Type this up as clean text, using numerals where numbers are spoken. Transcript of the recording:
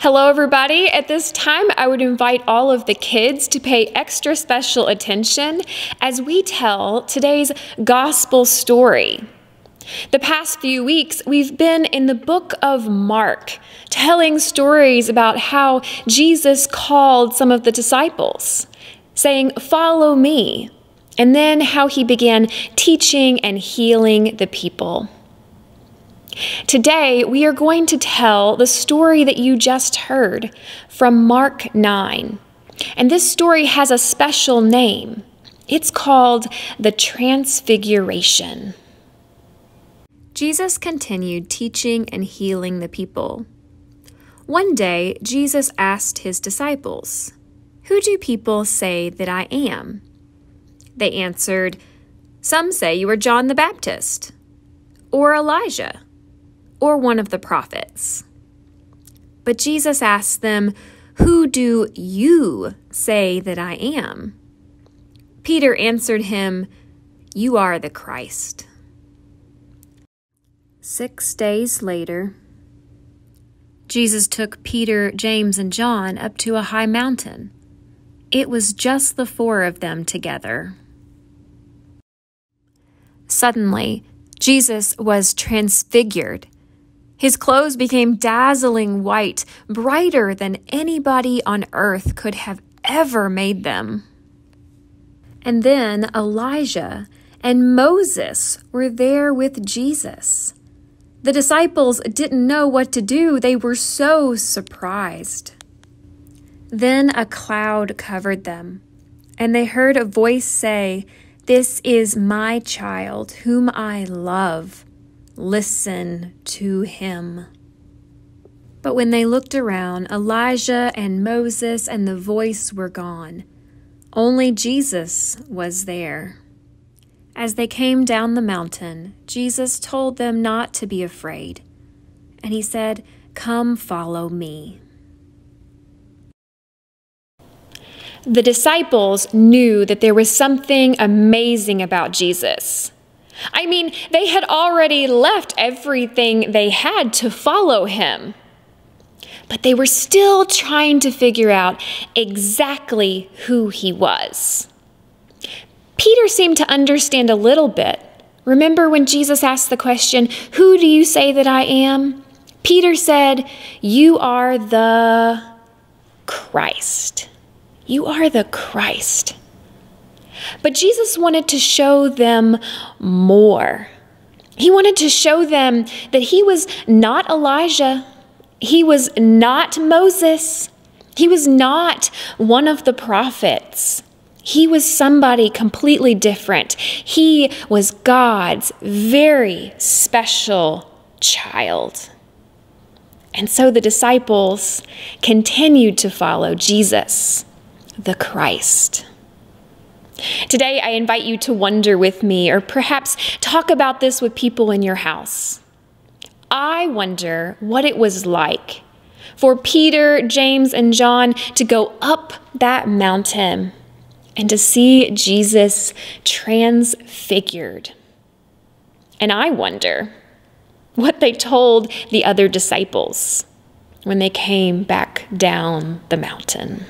Hello, everybody. At this time, I would invite all of the kids to pay extra special attention as we tell today's gospel story. The past few weeks, we've been in the book of Mark, telling stories about how Jesus called some of the disciples, saying, "Follow me," and then how he began teaching and healing the people. Today, we are going to tell the story that you just heard from Mark 9. And this story has a special name. It's called the Transfiguration. Jesus continued teaching and healing the people. One day, Jesus asked his disciples, "Who do people say that I am?" They answered, "Some say you are John the Baptist, or Elijah, or one of the prophets." But Jesus asked them, "Who do you say that I am?" Peter answered him, "You are the Christ." 6 days later, Jesus took Peter, James, and John up to a high mountain. It was just the four of them together. Suddenly, Jesus was transfigured. His clothes became dazzling white, brighter than anybody on earth could have ever made them. And then Elijah and Moses were there with Jesus. The disciples didn't know what to do. They were so surprised. Then a cloud covered them, and they heard a voice say, "This is my child, whom I love. Listen to him." But when they looked around, Elijah and Moses and the voice were gone. Only Jesus was there. As they came down the mountain, Jesus told them not to be afraid. And he said, "Come follow me." The disciples knew that there was something amazing about Jesus. I mean, they had already left everything they had to follow him. But they were still trying to figure out exactly who he was. Peter seemed to understand a little bit. Remember when Jesus asked the question, "Who do you say that I am?" Peter said, "You are the Christ. You are the Christ." But Jesus wanted to show them more. He wanted to show them that he was not Elijah. He was not Moses. He was not one of the prophets. He was somebody completely different. He was God's very special child. And so the disciples continued to follow Jesus, the Christ. Today, I invite you to wonder with me, or perhaps talk about this with people in your house. I wonder what it was like for Peter, James, and John to go up that mountain and to see Jesus transfigured. And I wonder what they told the other disciples when they came back down the mountain.